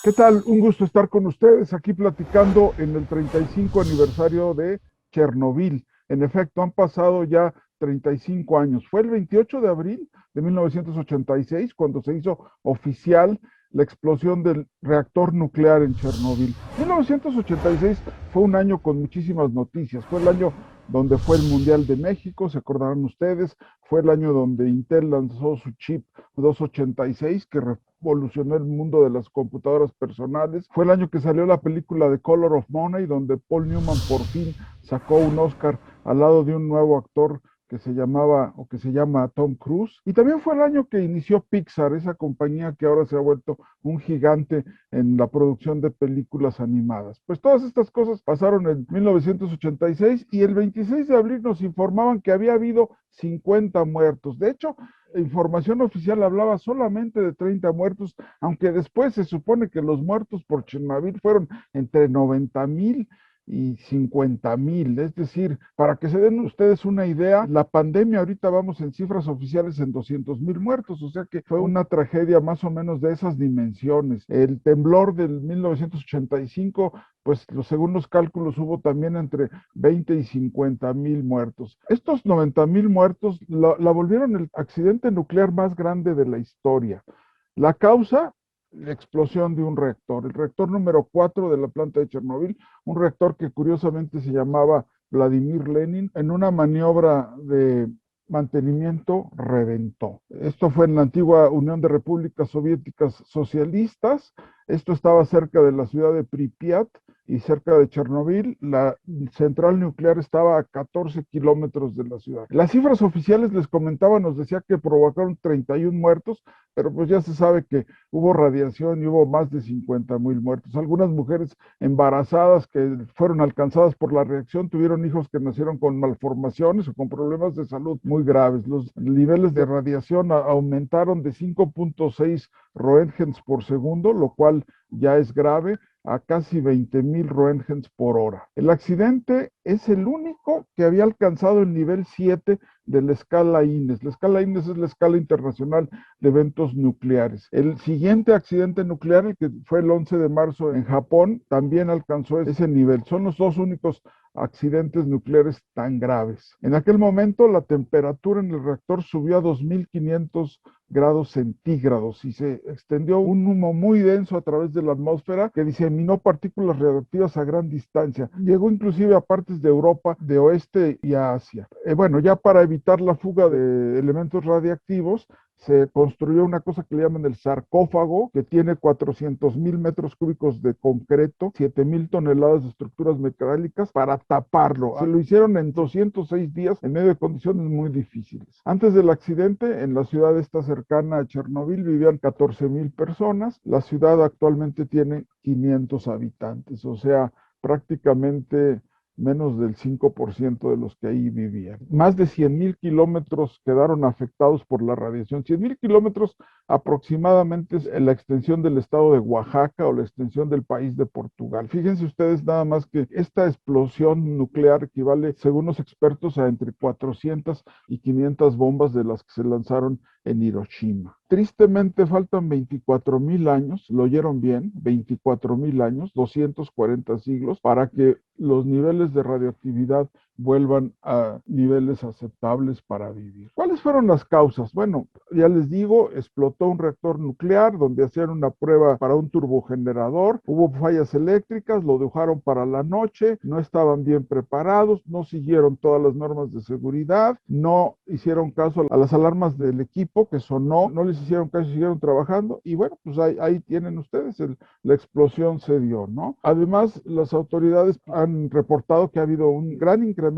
¿Qué tal? Un gusto estar con ustedes aquí platicando en el 35 aniversario de Chernobyl. En efecto, han pasado ya 35 años. Fue el 28 de abril de 1986 cuando se hizo oficial la explosión del reactor nuclear en Chernobyl. 1986 fue un año con muchísimas noticias. Fue el año donde fue el Mundial de México, se acordarán ustedes. Fue el año donde Intel lanzó su chip 286 que revolucionó el mundo de las computadoras personales. Fue el año que salió la película The Color of Money, donde Paul Newman por fin sacó un Oscar al lado de un nuevo actor que se llamaba o que se llama Tom Cruise. Y también fue el año que inició Pixar, esa compañía que ahora se ha vuelto un gigante en la producción de películas animadas. Pues todas estas cosas pasaron en 1986 y el 26 de abril nos informaban que había habido 50 muertos. De hecho, la información oficial hablaba solamente de 30 muertos, aunque después se supone que los muertos por Chernobyl fueron entre 90,000 y 50,000. Es decir, para que se den ustedes una idea, la pandemia ahorita vamos en cifras oficiales en 200,000 muertos, o sea que fue una tragedia más o menos de esas dimensiones. El temblor del 1985, pues según los cálculos hubo también entre 20 y 50,000 muertos. Estos 90,000 muertos la volvieron el accidente nuclear más grande de la historia. La causa, la explosión de un reactor, el reactor número 4 de la planta de Chernobyl, un reactor que curiosamente se llamaba Vladimir Lenin, en una maniobra de mantenimiento reventó. Esto fue en la antigua Unión de Repúblicas Soviéticas Socialistas. Esto estaba cerca de la ciudad de Pripyat y cerca de Chernobyl. La central nuclear estaba a 14 kilómetros de la ciudad. Las cifras oficiales les comentaba, nos decía que provocaron 31 muertos, pero pues ya se sabe que hubo radiación y hubo más de 50,000 muertos. Algunas mujeres embarazadas que fueron alcanzadas por la reacción tuvieron hijos que nacieron con malformaciones o con problemas de salud muy graves. Los niveles de radiación aumentaron de 5.6 roentgens por segundo, lo cual ya es grave, a casi 20,000 roentgens por hora. El accidente es el único que había alcanzado el nivel 7 de la escala INES. La escala INES es la escala internacional de eventos nucleares. El siguiente accidente nuclear, el que fue el 11 de marzo en Japón, también alcanzó ese nivel. Son los dos únicos accidentes nucleares tan graves. En aquel momento la temperatura en el reactor subió a 2,500 grados centígrados y se extendió un humo muy denso a través de la atmósfera que diseminó partículas radioactivas a gran distancia. Llegó inclusive a partes de Europa, de oeste y a Asia. Bueno, ya para evitar la fuga de elementos radiactivos, se construyó una cosa que le llaman el sarcófago, que tiene 400,000 metros cúbicos de concreto, 7,000 toneladas de estructuras metálicas para taparlo. Se lo hicieron en 206 días en medio de condiciones muy difíciles. Antes del accidente, en la ciudad esta cercana a Chernobyl vivían 14,000 personas. La ciudad actualmente tiene 500 habitantes, o sea, prácticamente menos del 5% de los que ahí vivían. Más de 100,000 kilómetros quedaron afectados por la radiación. 100,000 kilómetros aproximadamente es la extensión del estado de Oaxaca o la extensión del país de Portugal. Fíjense ustedes nada más que esta explosión nuclear equivale, según los expertos, a entre 400 y 500 bombas de las que se lanzaron en Hiroshima. Tristemente faltan 24,000 años, lo oyeron bien, 24,000 años, 240 siglos, para que los niveles de radioactividad vuelvan a niveles aceptables para vivir. ¿Cuáles fueron las causas? Bueno, ya les digo, explotó un reactor nuclear donde hacían una prueba para un turbogenerador, hubo fallas eléctricas, lo dejaron para la noche, no estaban bien preparados, no siguieron todas las normas de seguridad, no hicieron caso a las alarmas del equipo que sonó, no les hicieron caso, siguieron trabajando y bueno, pues ahí tienen ustedes, la explosión se dio, ¿no? Además, las autoridades han reportado que ha habido un gran incremento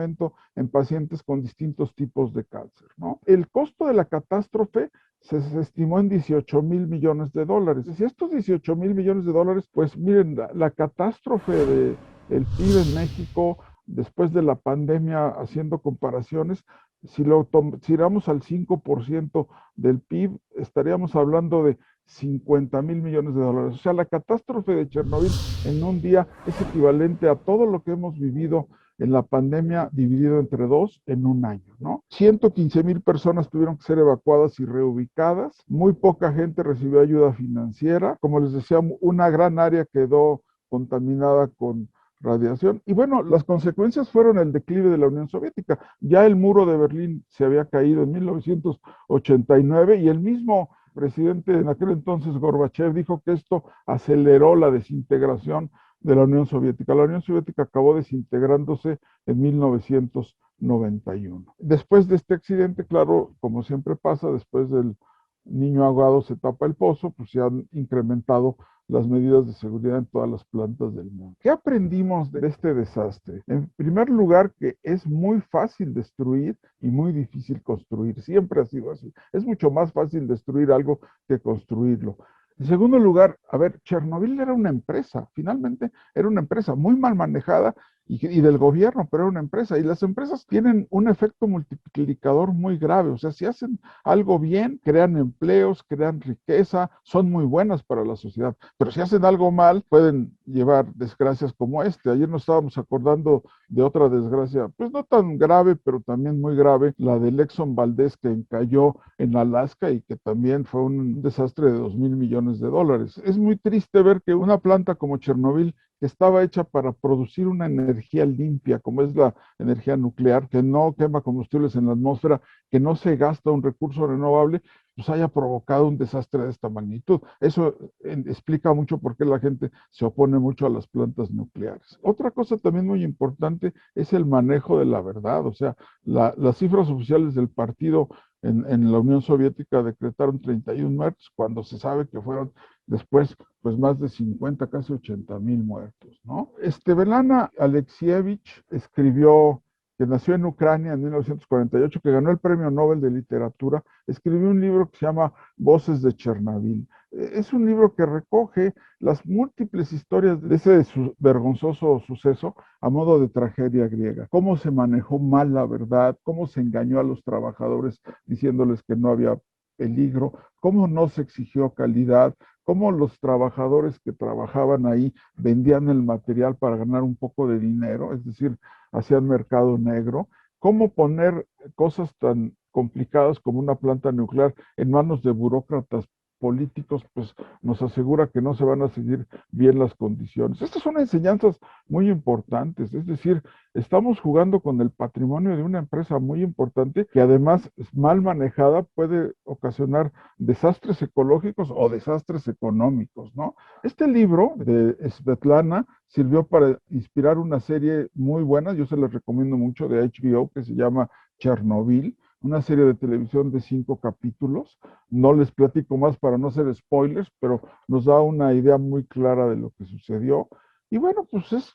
en pacientes con distintos tipos de cáncer, ¿no? El costo de la catástrofe se estimó en 18,000 millones de dólares. Si estos 18,000 millones de dólares, pues miren, la catástrofe del PIB en México después de la pandemia, haciendo comparaciones, si vamos al 5% del PIB, estaríamos hablando de 50,000 millones de dólares. O sea, la catástrofe de Chernobyl en un día es equivalente a todo lo que hemos vivido en la pandemia dividido entre dos en un año, ¿no? 115,000 personas tuvieron que ser evacuadas y reubicadas, muy poca gente recibió ayuda financiera, como les decía, una gran área quedó contaminada con radiación. Y bueno, las consecuencias fueron el declive de la Unión Soviética. Ya el muro de Berlín se había caído en 1989 y el mismo presidente en aquel entonces, Gorbachev, dijo que esto aceleró la desintegración de la Unión Soviética. La Unión Soviética acabó desintegrándose en 1991. Después de este accidente, claro, como siempre pasa, después del niño ahogado se tapa el pozo, pues se han incrementado las medidas de seguridad en todas las plantas del mundo. ¿Qué aprendimos de este desastre? En primer lugar, que es muy fácil destruir y muy difícil construir. Siempre ha sido así. Es mucho más fácil destruir algo que construirlo. En segundo lugar, a ver, Chernobyl era una empresa, finalmente era una empresa muy mal manejada y del gobierno, pero era una empresa. Y las empresas tienen un efecto multiplicador muy grave. O sea, si hacen algo bien, crean empleos, crean riqueza, son muy buenas para la sociedad. Pero si hacen algo mal, pueden llevar desgracias como este. Ayer nos estábamos acordando de otra desgracia, pues no tan grave, pero también muy grave, la del Exxon Valdez que encalló en Alaska y que también fue un desastre de 2,000 millones de dólares. Es muy triste ver que una planta como Chernobyl, que estaba hecha para producir una energía limpia, como es la energía nuclear, que no quema combustibles en la atmósfera, que no se gasta un recurso renovable, pues haya provocado un desastre de esta magnitud. Eso explica mucho por qué la gente se opone mucho a las plantas nucleares. Otra cosa también muy importante es el manejo de la verdad. O sea, las cifras oficiales del partido en la Unión Soviética decretaron 31 muertos, cuando se sabe que fueron después pues más de 50, casi 80,000 muertos, ¿no? Velana Alexievich escribió, que nació en Ucrania en 1948, que ganó el Premio Nobel de Literatura, escribió un libro que se llama Voces de Chernobyl. Es un libro que recoge las múltiples historias de ese vergonzoso suceso a modo de tragedia griega. Cómo se manejó mal la verdad, cómo se engañó a los trabajadores diciéndoles que no había peligro, cómo no se exigió calidad, cómo los trabajadores que trabajaban ahí vendían el material para ganar un poco de dinero, es decir, hacían mercado negro, cómo poner cosas tan complicadas como una planta nuclear en manos de burócratas políticos, pues nos asegura que no se van a seguir bien las condiciones. Estas son enseñanzas muy importantes, es decir, estamos jugando con el patrimonio de una empresa muy importante que además mal manejada puede ocasionar desastres ecológicos o desastres económicos, ¿no? Este libro de Svetlana sirvió para inspirar una serie muy buena, yo se la recomiendo mucho, de HBO, que se llama Chernobyl, una serie de televisión de 5 capítulos. No les platico más para no hacer spoilers, pero nos da una idea muy clara de lo que sucedió. Y bueno, pues es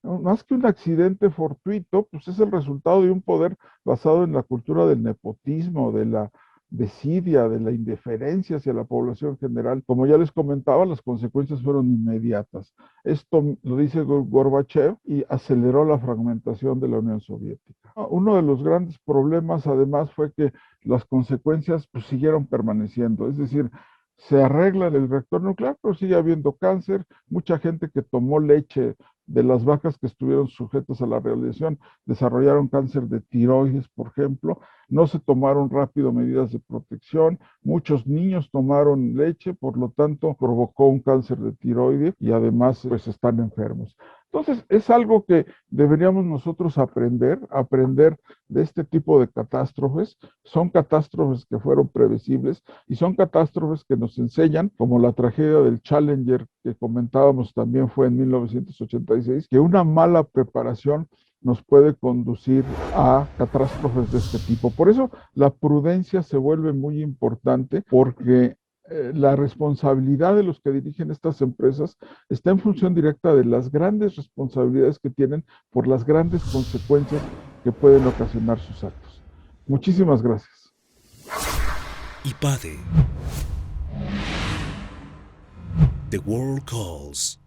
más que un accidente fortuito, pues es el resultado de un poder basado en la cultura del nepotismo, de la desidia, de la indiferencia hacia la población general. Como ya les comentaba, las consecuencias fueron inmediatas. Esto lo dice Gorbachev y aceleró la fragmentación de la Unión Soviética. Uno de los grandes problemas, además, fue que las consecuencias pues, siguieron permaneciendo. Es decir, se arregla el reactor nuclear, pero sigue habiendo cáncer. Mucha gente que tomó leche de las vacas que estuvieron sujetas a la radiación desarrollaron cáncer de tiroides, por ejemplo. No se tomaron rápido medidas de protección. Muchos niños tomaron leche, por lo tanto provocó un cáncer de tiroides y además pues están enfermos. Entonces es algo que deberíamos nosotros aprender de este tipo de catástrofes. Son catástrofes que fueron previsibles y son catástrofes que nos enseñan, como la tragedia del Challenger que comentábamos también fue en 1986, que una mala preparación nos puede conducir a catástrofes de este tipo. Por eso la prudencia se vuelve muy importante porque la responsabilidad de los que dirigen estas empresas está en función directa de las grandes responsabilidades que tienen por las grandes consecuencias que pueden ocasionar sus actos. Muchísimas gracias. IPADE. The World Calls.